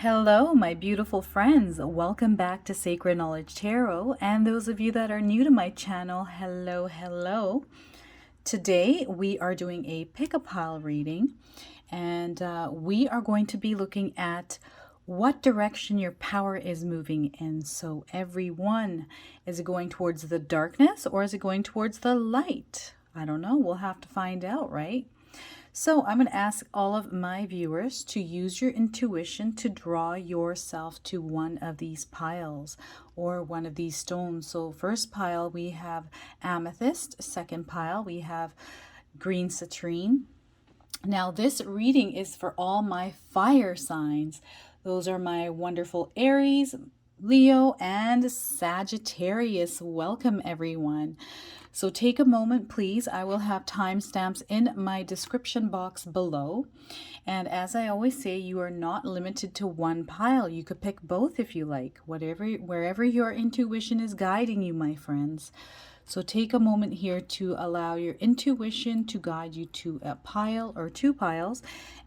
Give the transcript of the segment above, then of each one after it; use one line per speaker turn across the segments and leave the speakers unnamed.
Hello, my beautiful friends. Welcome back to Sacred Knowledge Tarot. And those of you that are new to my channel, hello. Today we are doing a pick-a-pile reading, and we are going to be looking at what direction your power is moving in. So everyone, is it going towards the darkness or is it going towards the light? I don't know. We'll have to find out, right? So I'm going to ask all of my viewers to use your intuition to draw yourself to one of these piles or one of these stones. So first pile we have Amethyst, second pile we have green Citrine. Now this reading is for all my fire signs. Those are my wonderful Aries, Leo, and Sagittarius. Welcome everyone. So take a moment, please. I will have timestamps in my description box below. And as I always say, you are not limited to one pile. You could pick both if you like, wherever your intuition is guiding you, my friends. So take a moment here to allow your intuition to guide you to a pile or two piles.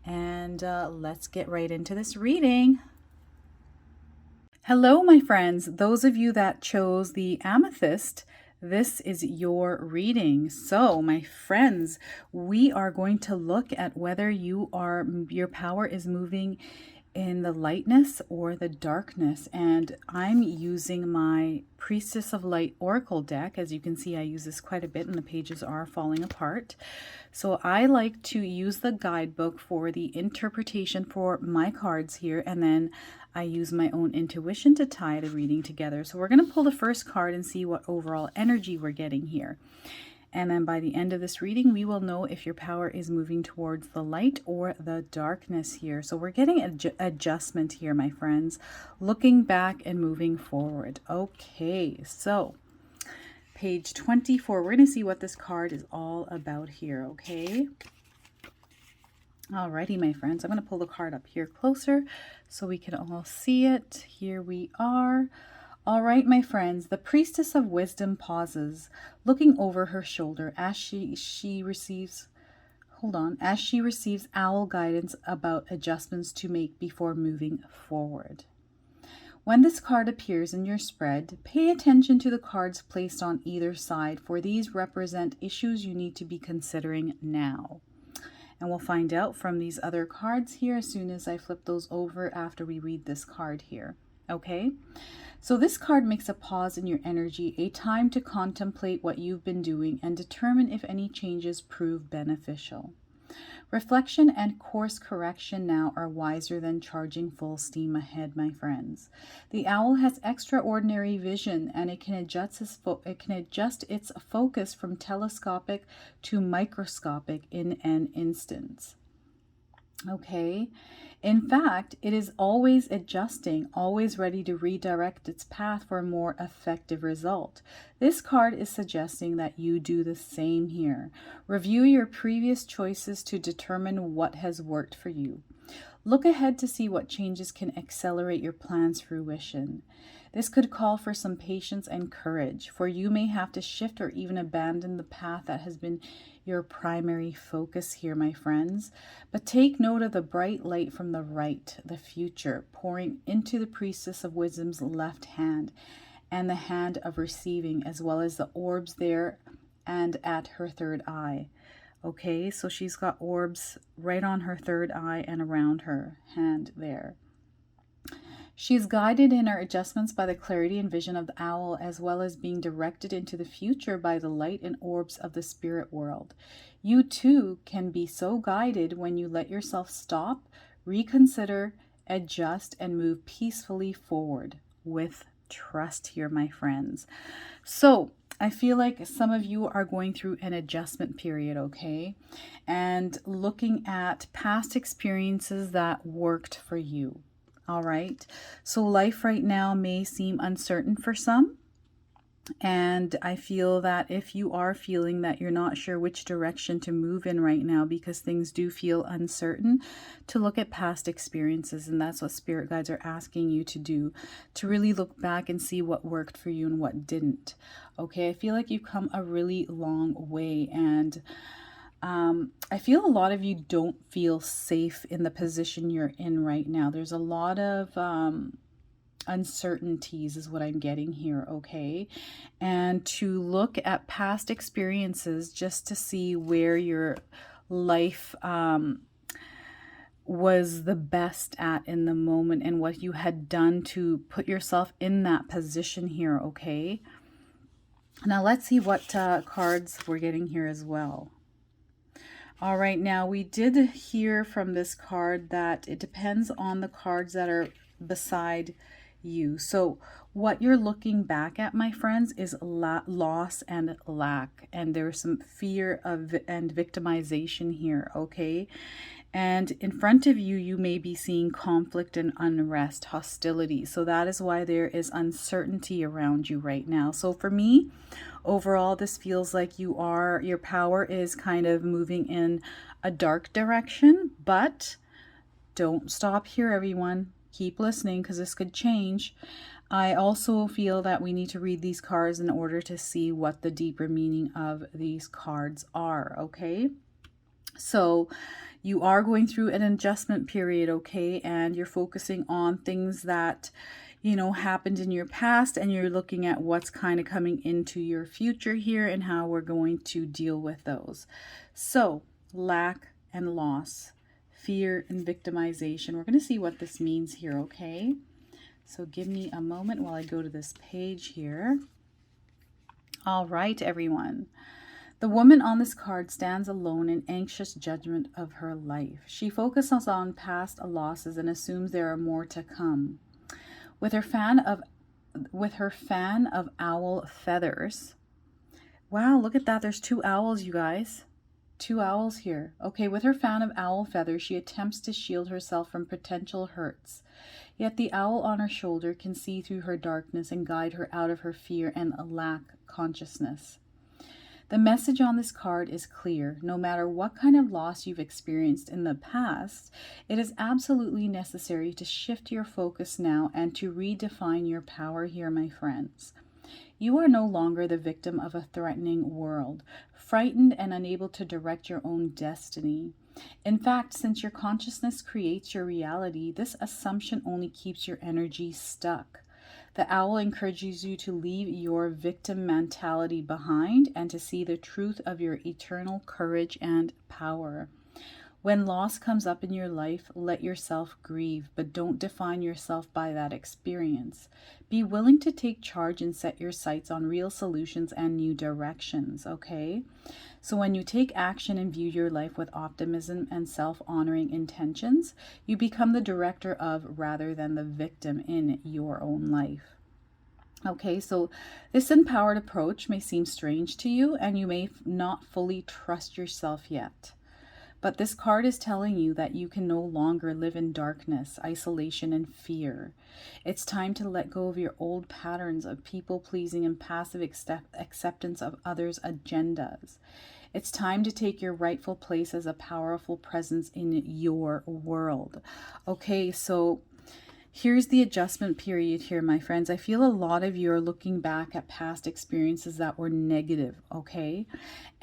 And let's get right into this reading. Hello, my friends. Those of you that chose the Amethyst, this is your reading. So, my friends, we are going to look at whether your power is moving in the lightness or the darkness. And I'm using my Priestess of Light Oracle deck. As you can see, I use this quite a bit and the pages are falling apart. So I like to use the guidebook for the interpretation for my cards here, and then I use my own intuition to tie the reading together. So we're going to pull the first card and see what overall energy we're getting here. And then by the end of this reading, we will know if your power is moving towards the light or the darkness here. So we're getting an adjustment here, my friends, looking back and moving forward. Okay, so page 24, we're going to see what this card is all about here, okay? Alrighty, my friends, I'm going to pull the card up here closer so we can all see it. Here we are. All right, my friends, the Priestess of Wisdom pauses, looking over her shoulder as she receives owl guidance about adjustments to make before moving forward. When this card appears in your spread, pay attention to the cards placed on either side, for these represent issues you need to be considering now. And we'll find out from these other cards here as soon as I flip those over after we read this card here. Okay? So this card makes a pause in your energy, a time to contemplate what you've been doing and determine if any changes prove beneficial. Reflection and course correction now are wiser than charging full steam ahead, my friends. The owl has extraordinary vision, and it can adjust its focus from telescopic to microscopic in an instant. Okay. In fact, it is always adjusting, always ready to redirect its path for a more effective result. This card is suggesting that you do the same here. Review your previous choices to determine what has worked for you. Look ahead to see what changes can accelerate your plan's fruition. This could call for some patience and courage, for you may have to shift or even abandon the path that has been your primary focus here, my friends. But take note of the bright light from the right, the future, pouring into the Priestess of Wisdom's left hand and the hand of receiving, as well as the orbs there and at her third eye. Okay, so she's got orbs right on her third eye and around her hand there. She is guided in her adjustments by the clarity and vision of the owl, as well as being directed into the future by the light and orbs of the spirit world. You too can be so guided when you let yourself stop, reconsider, adjust, and move peacefully forward with trust here, my friends. So I feel like some of you are going through an adjustment period, okay? And looking at past experiences that worked for you. All right. So life right now may seem uncertain for some. And I feel that if you are feeling that you're not sure which direction to move in right now because things do feel uncertain, to look at past experiences. And that's what spirit guides are asking you to do, to really look back and see what worked for you and what didn't. Okay, I feel like you've come a really long way, and I feel a lot of you don't feel safe in the position you're in right now. There's a lot of uncertainties is what I'm getting here, okay? And to look at past experiences just to see where your life was the best at in the moment and what you had done to put yourself in that position here, okay? Now let's see what cards we're getting here as well. All right, now we did hear from this card that it depends on the cards that are beside you. So what you're looking back at, my friends, is loss and lack. And there's some fear of and victimization here, okay? And in front of you, you may be seeing conflict and unrest, hostility. So that is why there is uncertainty around you right now. So for me, overall, this feels like your power is kind of moving in a dark direction, but don't stop here, everyone. Keep listening because this could change. I also feel that we need to read these cards in order to see what the deeper meaning of these cards are, okay? So you are going through an adjustment period, okay? And you're focusing on things that, you know, happened in your past, and you're looking at what's kind of coming into your future here and how we're going to deal with those. So lack and loss, fear and victimization. We're going to see what this means here, okay? So give me a moment while I go to this page here. All right, everyone. The woman on this card stands alone in anxious judgment of her life. She focuses on past losses and assumes there are more to come. With her fan of owl feathers. Wow, look at that. There's 2 owls, you guys. 2 owls here. Okay, with her fan of owl feathers, she attempts to shield herself from potential hurts. Yet the owl on her shoulder can see through her darkness and guide her out of her fear and lack consciousness. The message on this card is clear. No matter what kind of loss you've experienced in the past, it is absolutely necessary to shift your focus now and to redefine your power here, my friends. You are no longer the victim of a threatening world, frightened and unable to direct your own destiny. In fact, since your consciousness creates your reality, this assumption only keeps your energy stuck. The owl encourages you to leave your victim mentality behind and to see the truth of your eternal courage and power. When loss comes up in your life, let yourself grieve, but don't define yourself by that experience. Be willing to take charge and set your sights on real solutions and new directions, okay? So when you take action and view your life with optimism and self-honoring intentions, you become the director of rather than the victim in your own life. Okay, so this empowered approach may seem strange to you, and you may not fully trust yourself yet. But this card is telling you that you can no longer live in darkness, isolation, and fear. It's time to let go of your old patterns of people-pleasing and passive acceptance of others' agendas. It's time to take your rightful place as a powerful presence in your world. Okay, so here's the adjustment period here, my friends. I feel a lot of you are looking back at past experiences that were negative, okay?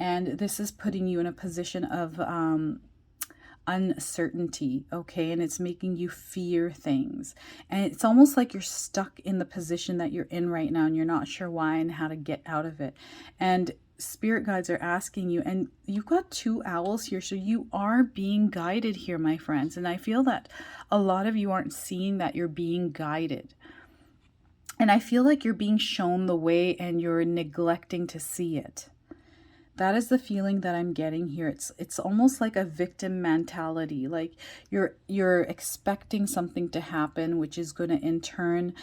And this is putting you in a position of uncertainty, okay? And it's making you fear things. And it's almost like you're stuck in the position that you're in right now and you're not sure why and how to get out of it. And spirit guides are asking you, and you've got 2 owls here, so you are being guided here, my friends. And I feel that a lot of you aren't seeing that you're being guided. And I feel like you're being shown the way and you're neglecting to see it. That is the feeling that I'm getting here. It's almost like a victim mentality. Like you're expecting something to happen, which is going to in turn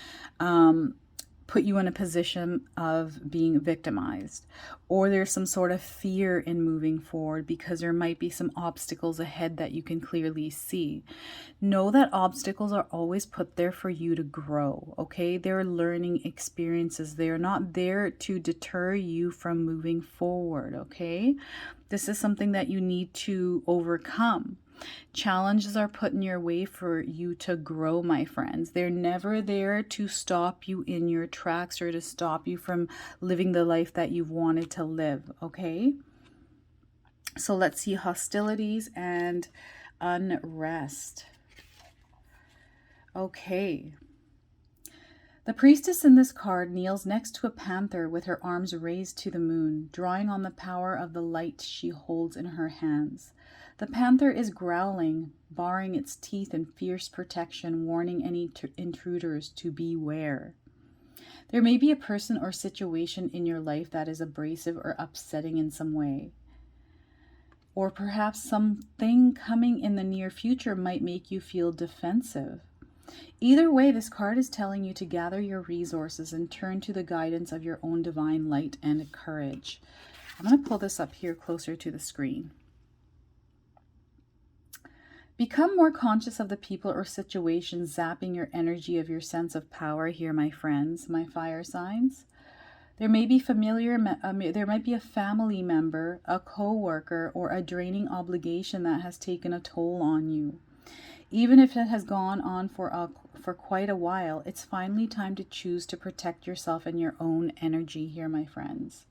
put you in a position of being victimized. Or there's some sort of fear in moving forward because there might be some obstacles ahead that you can clearly see. Know that obstacles are always put there for you to grow, okay? They're learning experiences. They're not there to deter you from moving forward, okay? This is something that you need to overcome. Challenges are put in your way for you to grow, my friends. They're never there to stop you in your tracks or to stop you from living the life that you've wanted to live, okay? So let's see hostilities and unrest. Okay. The priestess in this card kneels next to a panther with her arms raised to the moon, drawing on the power of the light she holds in her hands. The panther is growling, baring its teeth in fierce protection, warning any intruders to beware. There may be a person or situation in your life that is abrasive or upsetting in some way. Or perhaps something coming in the near future might make you feel defensive. Either way, this card is telling you to gather your resources and turn to the guidance of your own divine light and courage. I'm going to pull this up here closer to the screen. Become more conscious of the people or situations zapping your energy of your sense of power here, my friends, my fire signs. There may be there might be a family member, a co-worker, or a draining obligation that has taken a toll on you. Even if it has gone on for quite a while, it's finally time to choose to protect yourself and your own energy here, my friends.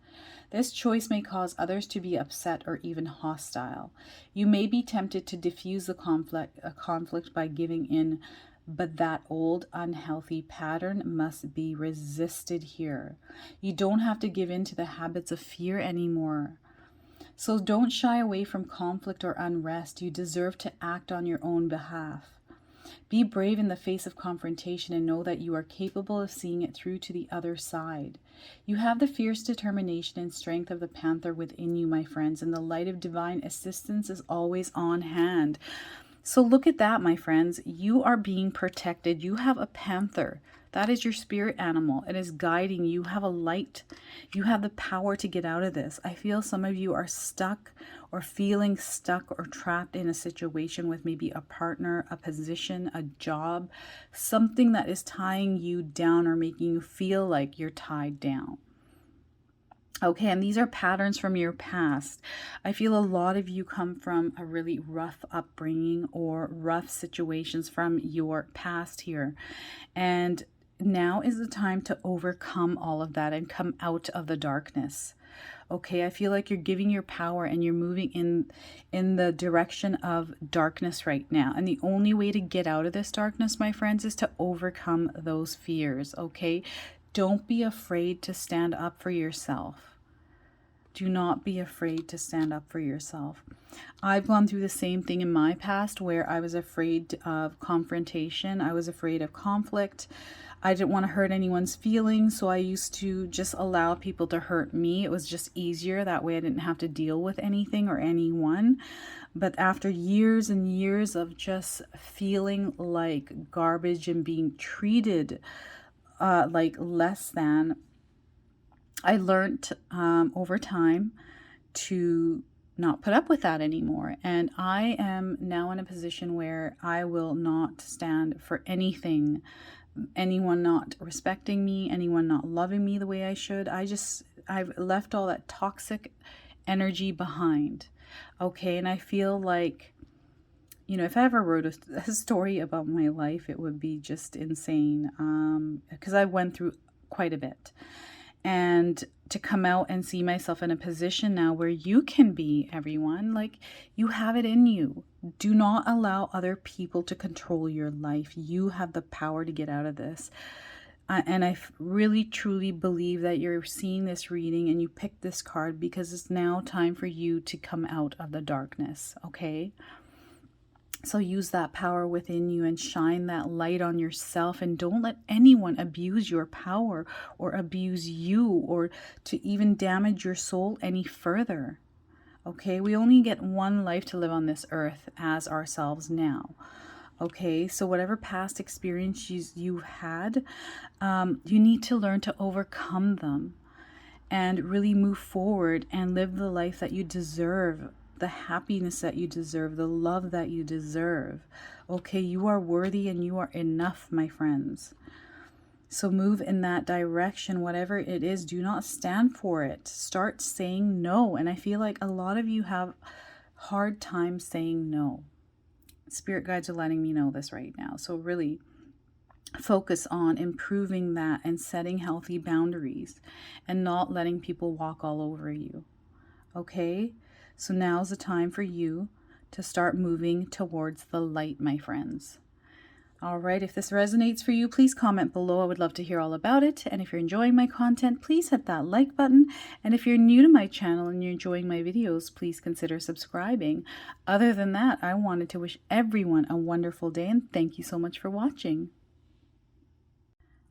This choice may cause others to be upset or even hostile. You may be tempted to diffuse the conflict by giving in, but that old unhealthy pattern must be resisted here. You don't have to give in to the habits of fear anymore. So don't shy away from conflict or unrest. You deserve to act on your own behalf. Be brave in the face of confrontation and know that you are capable of seeing it through to the other side. You have the fierce determination and strength of the panther within you, my friends, and the light of divine assistance is always on hand. So look at that, my friends. You are being protected. You have a panther. That is your spirit animal. It is guiding you. You have a light. You have the power to get out of this. I feel some of you are stuck or feeling stuck or trapped in a situation with maybe a partner, a position, a job, something that is tying you down or making you feel like you're tied down. Okay, and these are patterns from your past. I feel a lot of you come from a really rough upbringing or rough situations from your past here. And now is the time to overcome all of that and come out of the darkness. Okay, I feel like you're giving your power and you're moving in the direction of darkness right now. And the only way to get out of this darkness, my friends, is to overcome those fears, okay? Don't be afraid to stand up for yourself. Do not be afraid to stand up for yourself. I've gone through the same thing in my past where I was afraid of confrontation. I was afraid of conflict. I didn't want to hurt anyone's feelings, so I used to just allow people to hurt me. It was just easier. That way I didn't have to deal with anything or anyone. But after years and years of just feeling like garbage and being treated like less than, I learned over time to not put up with that anymore. And I am now in a position where I will not stand for anything, anyone not respecting me, anyone not loving me the way I should. I've left all that toxic energy behind. Okay, and I feel like, you know, if I ever wrote a story about my life, it would be just insane, because I went through quite a bit. And to come out and see myself in a position now where you can be, everyone, like, you have it in you. Do not allow other people to control your life. You have the power to get out of this. And I really, truly believe that you're seeing this reading and you picked this card because it's now time for you to come out of the darkness, okay? So use that power within you and shine that light on yourself, and don't let anyone abuse your power or abuse you or to even damage your soul any further. Okay, we only get one life to live on this earth as ourselves now. Okay, so whatever past experiences you had, you need to learn to overcome them and really move forward and live the life that you deserve, the happiness that you deserve, the love that you deserve. Okay, you are worthy and you are enough, my friends. So move in that direction, whatever it is. Do not stand for it. Start saying no. And I feel like a lot of you have hard time saying no. Spirit guides are letting me know this right now. So really focus on improving that and setting healthy boundaries and not letting people walk all over you. Okay? So now's the time for you to start moving towards the light, my friends. All right, if this resonates for you, please comment below. I would love to hear all about it. And if you're enjoying my content, please hit that like button. And if you're new to my channel and you're enjoying my videos, please consider subscribing. Other than that, I wanted to wish everyone a wonderful day, and thank you so much for watching.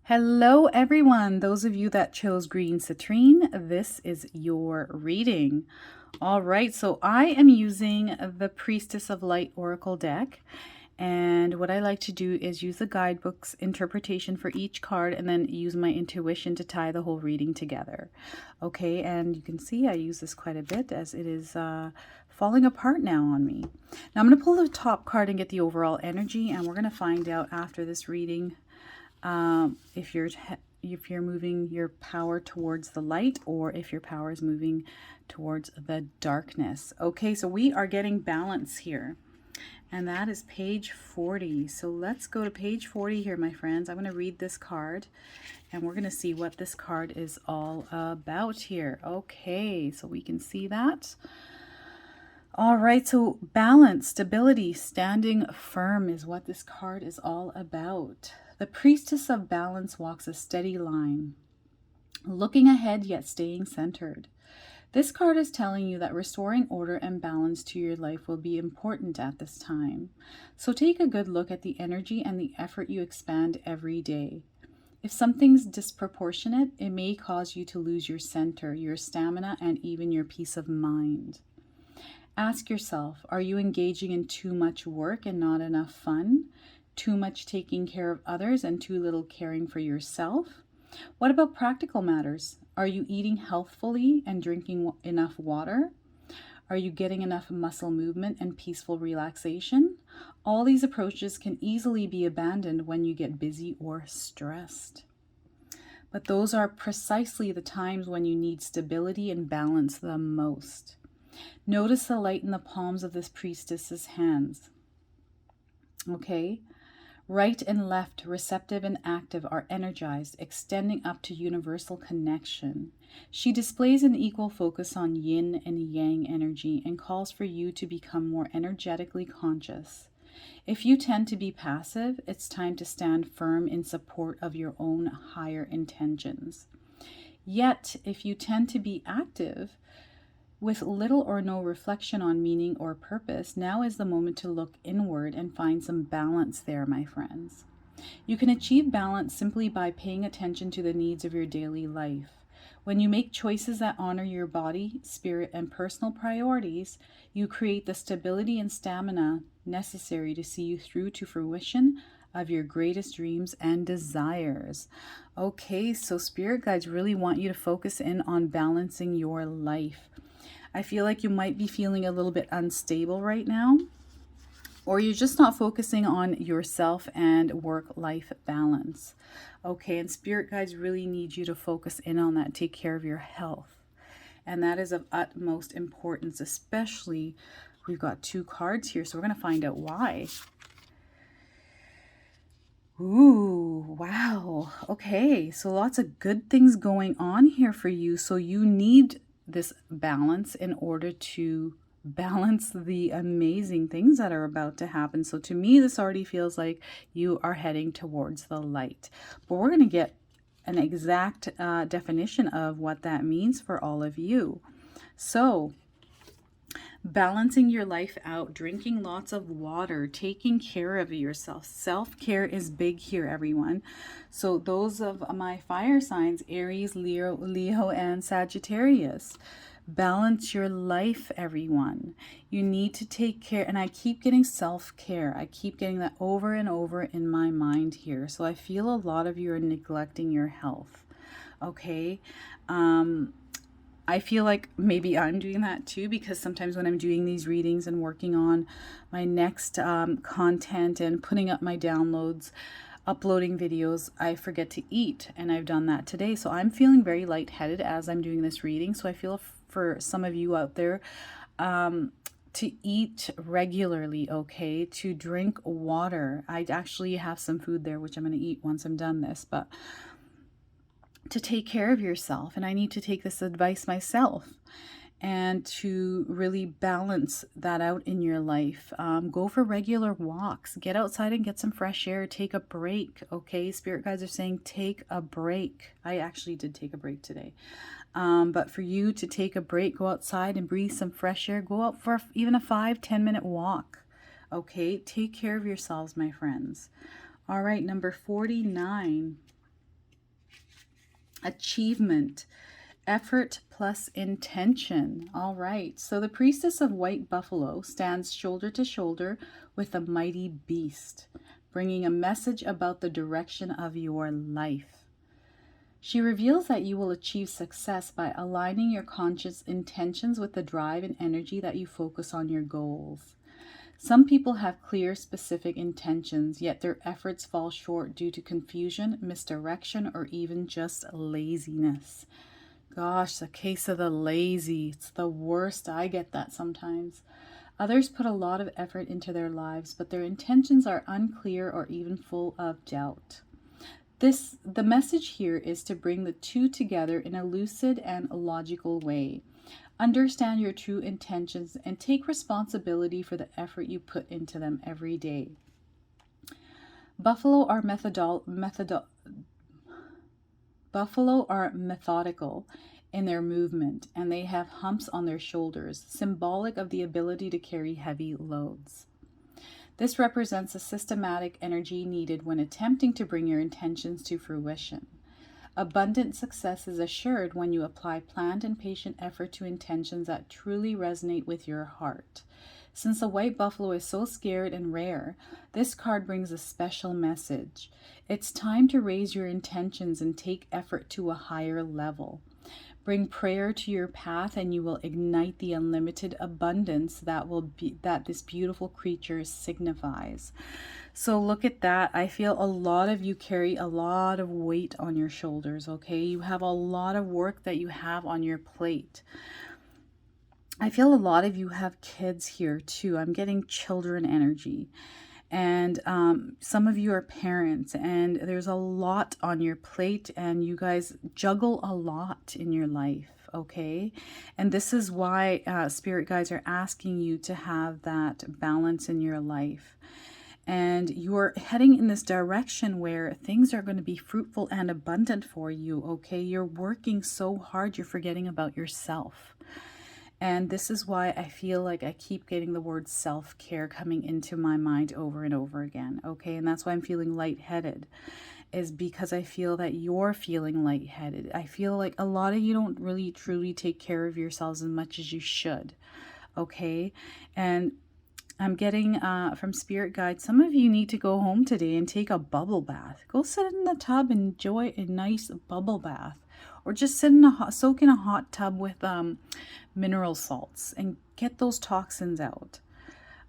Hello everyone, those of you that chose green citrine, this is your reading. All right, so I am using the Priestess of Light Oracle deck, and what I like to do is use the guidebook's interpretation for each card and then use my intuition to tie the whole reading together. Okay, and you can see I use this quite a bit as it is falling apart now on me. Now I'm going to pull the top card and get the overall energy, and we're going to find out after this reading if you're moving your power towards the light or if your power is moving towards the darkness. Okay, so we are getting balance here, and that is page 40. So let's go to page 40 here, my friends. I'm going to read this card, and we're going to see what this card is all about here. Okay, so we can see that. All right, so balance, stability, standing firm is what this card is all about. The Priestess of Balance walks a steady line, looking ahead yet staying centered. This card is telling you that restoring order and balance to your life will be important at this time. So take a good look at the energy and the effort you expand every day. If something's disproportionate, it may cause you to lose your center, your stamina, and even your peace of mind. Ask yourself, are you engaging in too much work and not enough fun? Too much taking care of others and too little caring for yourself? What about practical matters? Are you eating healthfully and drinking enough water? Are you getting enough muscle movement and peaceful relaxation? All these approaches can easily be abandoned when you get busy or stressed. But those are precisely the times when you need stability and balance the most. Notice the light in the palms of this priestess's hands. Okay? Right and left, receptive and active, are energized, extending up to universal connection. She displays an equal focus on yin and yang energy and calls for you to become more energetically conscious. If you tend to be passive, it's time to stand firm in support of your own higher intentions. Yet, if you tend to be active, with little or no reflection on meaning or purpose, now is the moment to look inward and find some balance there, my friends. You can achieve balance simply by paying attention to the needs of your daily life. When you make choices that honor your body, spirit, and personal priorities, you create the stability and stamina necessary to see you through to fruition of your greatest dreams and desires. Okay, so spirit guides really want you to focus in on balancing your life. I feel like you might be feeling a little bit unstable right now, or you're just not focusing on yourself and work-life balance. Okay, and spirit guides really need you to focus in on that. Take care of your health. And that is of utmost importance, especially we've got two cards here, so we're going to find out why. Ooh, wow. Okay, so lots of good things going on here for you. So you need this balance in order to balance the amazing things that are about to happen. So to me, this already feels like you are heading towards the light. But we're going to get an exact definition of what that means for all of you. So balancing your life out, drinking lots of water, taking care of yourself. Self-care is big here, everyone. So those of my fire signs, Aries, Leo, and Sagittarius, balance your life, everyone. You need to take care, and I keep getting self-care. I keep getting that over and over in my mind here. So I feel a lot of you are neglecting your health. Okay. I feel like maybe I'm doing that too, because sometimes when I'm doing these readings and working on my next content and putting up my downloads, uploading videos, I forget to eat, and I've done that today. So I'm feeling very lightheaded as I'm doing this reading. So I feel for some of you out there to eat regularly, okay, to drink water. I actually have some food there, which I'm going to eat once I'm done this, but to take care of yourself. And I need to take this advice myself. and to really balance that out in your life. Go for regular walks, get outside and get some fresh air, take a break. Okay, spirit guides are saying take a break. I actually did take a break today. But for you to take a break, go outside and breathe some fresh air, go out for even a 5-10 minute walk. Okay, take care of yourselves, my friends. All right, number 49, achievement. Effort plus intention. All right, so the priestess of white buffalo stands shoulder to shoulder with a mighty beast, bringing a message about the direction of your life. She reveals that you will achieve success by aligning your conscious intentions with the drive and energy that you focus on your goals. Some people have clear, specific intentions, yet their efforts fall short due to confusion, misdirection, or even just laziness. Gosh, the case of the lazy. It's the worst. I get that sometimes. Others put a lot of effort into their lives, but their intentions are unclear or even full of doubt. The message here is to bring the two together in a lucid and logical way. Understand your true intentions and take responsibility for the effort you put into them every day. Buffalo are methodical in their movement, and they have humps on their shoulders, symbolic of the ability to carry heavy loads. This represents a systematic energy needed when attempting to bring your intentions to fruition. Abundant success is assured when you apply planned and patient effort to intentions that truly resonate with your heart. Since the white buffalo is so scared and rare, this card brings a special message. It's time to raise your intentions and take effort to a higher level. Bring prayer to your path and you will ignite the unlimited abundance that this beautiful creature signifies. So look at that. I feel a lot of you carry a lot of weight on your shoulders, okay? You have a lot of work that you have on your plate. I feel a lot of you have kids here too. I'm getting children energy. And some of you are parents, and there's a lot on your plate, and you guys juggle a lot in your life, okay? And this is why spirit guides are asking you to have that balance in your life. And you're heading in this direction where things are going to be fruitful and abundant for you, okay? You're working so hard, you're forgetting about yourself. And this is why I feel like I keep getting the word self-care coming into my mind over and over again, okay? And that's why I'm feeling lightheaded, is because I feel that you're feeling lightheaded. I feel like a lot of you don't really truly take care of yourselves as much as you should, okay? And I'm getting from spirit guide, some of you need to go home today and take a bubble bath. Go sit in the tub and enjoy a nice bubble bath. Or just soak in a hot tub with mineral salts and get those toxins out.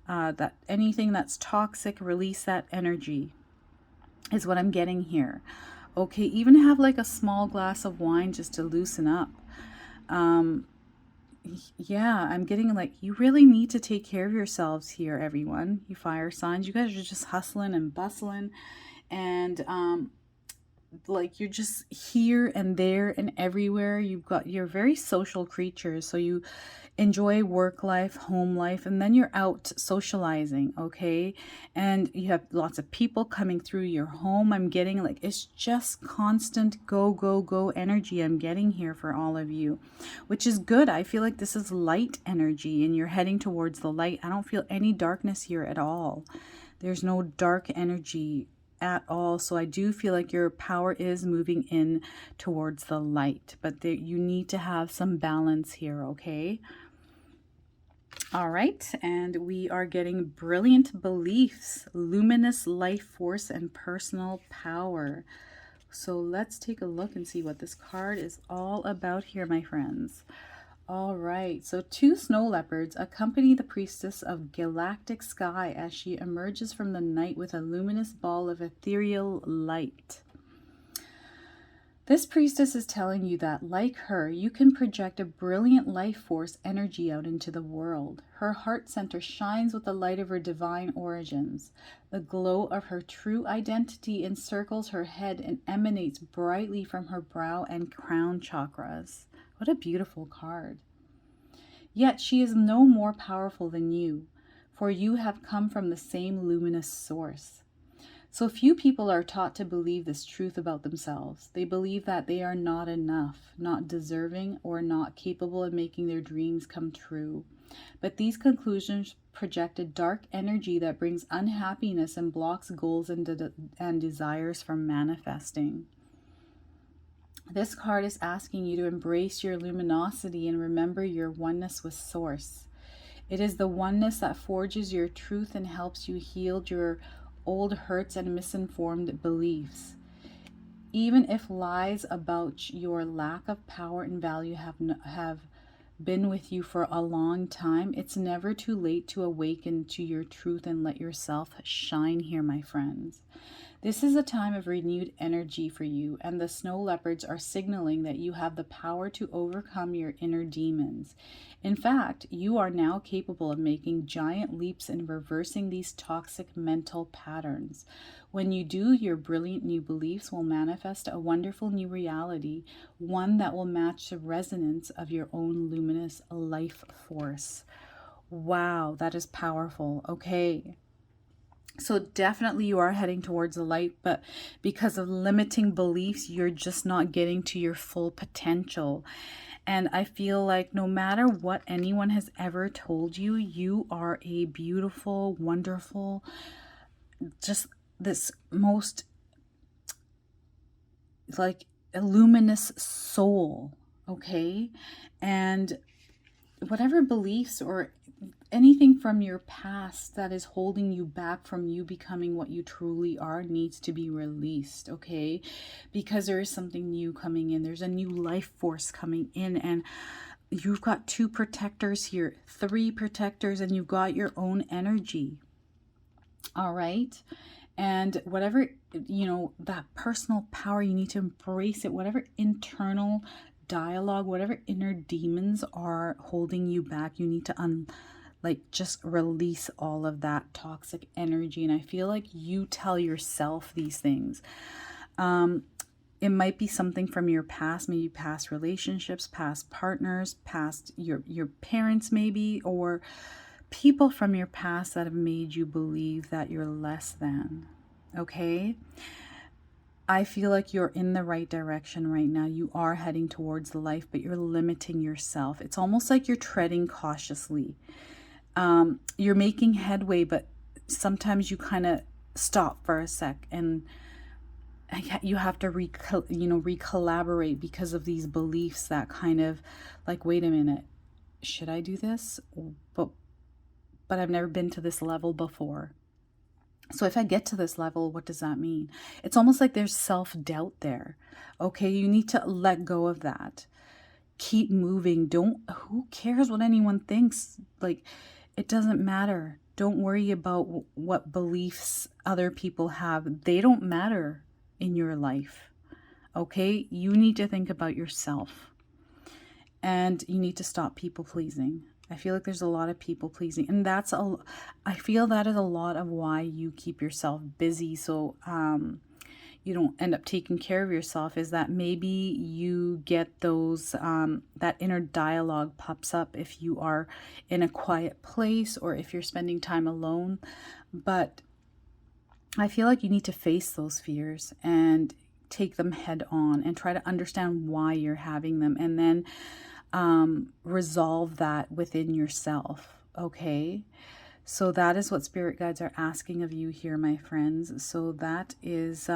That anything that's toxic, release that energy is what I'm getting here. Okay, even have like a small glass of wine just to loosen up. Yeah, I'm getting like, you really need to take care of yourselves here, everyone. You fire signs, you guys are just hustling and bustling, and like you're just here and there and everywhere. You're very social creatures, so you enjoy work life, home life, and then you're out socializing, okay? And you have lots of people coming through your home. I'm getting like, it's just constant go, go, go energy I'm getting here for all of you, which is good. I feel like this is light energy and you're heading towards the light. I don't feel any darkness here at all. There's no dark energy at all. So I do feel like your power is moving in towards the light, but you need to have some balance here, okay? All right, and we are getting brilliant beliefs, luminous life force, and personal power. So let's take a look and see what this card is all about here, my friends. All right, so 2 snow leopards accompany the priestess of galactic sky as she emerges from the night with a luminous ball of ethereal light. This priestess is telling you that, like her, you can project a brilliant life force energy out into the world. Her heart center shines with the light of her divine origins. The glow of her true identity encircles her head and emanates brightly from her brow and crown chakras. What a beautiful card. Yet she is no more powerful than you, for you have come from the same luminous source. So few people are taught to believe this truth about themselves. They believe that they are not enough, not deserving, or not capable of making their dreams come true. But these conclusions project a dark energy that brings unhappiness and blocks goals and desires from manifesting. This card is asking you to embrace your luminosity and remember your oneness with Source. It is the oneness that forges your truth and helps you heal your old hurts and misinformed beliefs. Even if lies about your lack of power and value have been with you for a long time, it's never too late to awaken to your truth and let yourself shine here, my friends. This is a time of renewed energy for you, and the snow leopards are signaling that you have the power to overcome your inner demons. In fact, you are now capable of making giant leaps and reversing these toxic mental patterns. When you do, your brilliant new beliefs will manifest a wonderful new reality, one that will match the resonance of your own luminous life force. Wow, that is powerful. Okay. So definitely you are heading towards the light, but because of limiting beliefs, you're just not getting to your full potential. And I feel like no matter what anyone has ever told you, you are a beautiful, wonderful, just this most like a luminous soul, okay? And whatever beliefs or anything from your past that is holding you back from you becoming what you truly are needs to be released, okay? Because there is something new coming in. There's a new life force coming in, and you've got 2 protectors here, 3 protectors, and you've got your own energy. All right? And whatever, that personal power, you need to embrace it. Whatever internal dialogue, whatever inner demons are holding you back, you need to just release all of that toxic energy. And I feel like you tell yourself these things. It might be something from your past, maybe past relationships, past partners, past your parents maybe, or people from your past that have made you believe that you're less than, okay? I feel like you're in the right direction right now. You are heading towards the life, but you're limiting yourself. It's almost like you're treading cautiously. You're making headway, but sometimes you kind of stop for a sec and you have to recollaborate because of these beliefs that kind of like, wait a minute, should I do this? But I've never been to this level before. So if I get to this level, what does that mean? It's almost like there's self-doubt there. Okay, you need to let go of that. Keep moving. Who cares what anyone thinks? Like, it doesn't matter. Don't worry about what beliefs other people have. They don't matter in your life. Okay, you need to think about yourself. And you need to stop people pleasing. I feel like there's a lot of people pleasing, and I feel that is a lot of why you keep yourself busy, so you don't end up taking care of yourself, is that maybe you get those that inner dialogue pops up if you are in a quiet place or if you're spending time alone. But I feel like you need to face those fears and take them head on and try to understand why you're having them, and then resolve that within yourself. Okay, so that is what spirit guides are asking of you here, my friends. So that is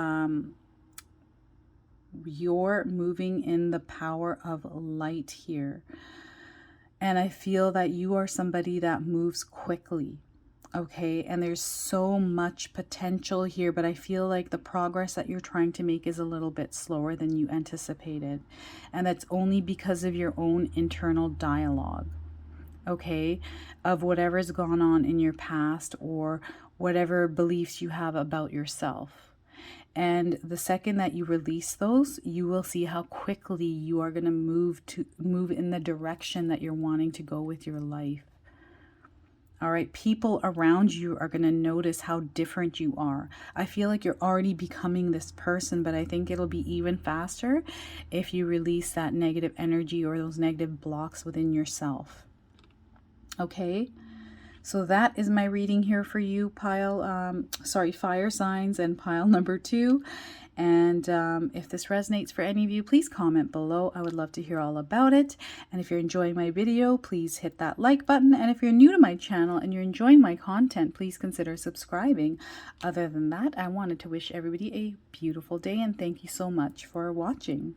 you're moving in the power of light here, and I feel that you are somebody that moves quickly. Okay, and there's so much potential here, but I feel like the progress that you're trying to make is a little bit slower than you anticipated. And that's only because of your own internal dialogue, okay, of whatever's gone on in your past or whatever beliefs you have about yourself. And the second that you release those, you will see how quickly you are going to move in the direction that you're wanting to go with your life. All right, people around you are going to notice how different you are. I feel like you're already becoming this person, but I think it'll be even faster if you release that negative energy or those negative blocks within yourself. Okay, so that is my reading here for you, fire signs and pile number 2. And if this resonates for any of you, please comment below. I would love to hear all about it. And if you're enjoying my video, please hit that like button. And if you're new to my channel and you're enjoying my content, please consider subscribing. Other than that, I wanted to wish everybody a beautiful day and thank you so much for watching.